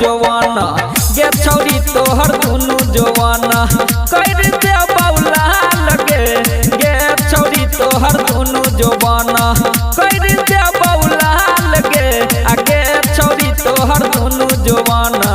जवाना गे छौरी तोहर दुनु जवाना कर दे बौला लगे गे छौरी तोहर दुनु जवाना कर दे बौला लगे आगे छौरी तोहर दुनु जवाना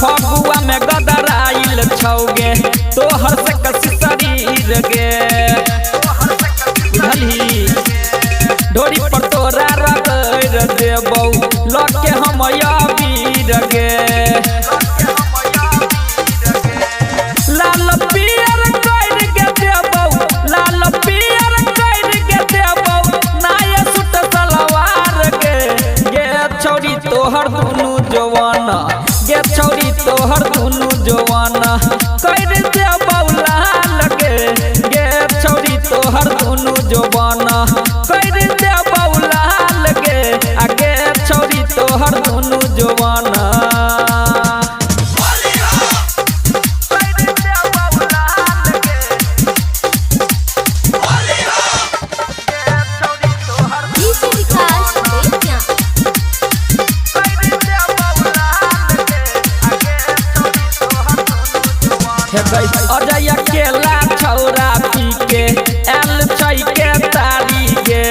फगुआ में गदराइल छौगे तोहर से कसी शरीर गे बुझली डोरी पर तोरा रगड़ देबौ लके हम वीर गे लाल पियर कर के देबौ लाल पियर कर के देबौ नाया सूट सलवार गे गे छौरी तोहर दुनु जवाना गे छौरी तोहर दुनु जवाना कर दे बौला लगे गे छौरी तोहर दुनु जवाना कर दे बौला लगे आगे छौरी तोहर दुनु जवाना अजय अकेला छौरा पी के एल छई के तारी गे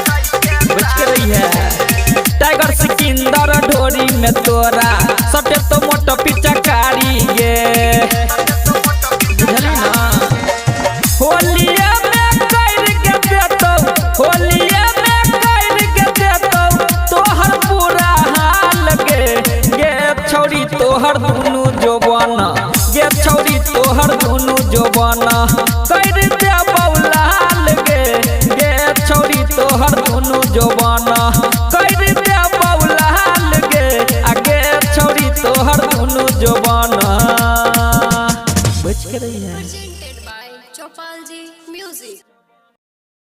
बच के रही है टाइगर सिकंदर ढोरी में तोरा सटे तो मोटो पिचकारी गे बुझली ना होलिया में कर के देतो होलिया में कर के देतो तोहर पूरा हाल गे छौरी तोहर दुनु जवाना गे छौरी तोहर दुनु जवाना कर दे बौला लगे गे छौरी तोहर दुनु जवाना कर दे बौला लगे आगे छौरी तोहर दुनु जवाना बच के रही है। Presented by Chopalji Music।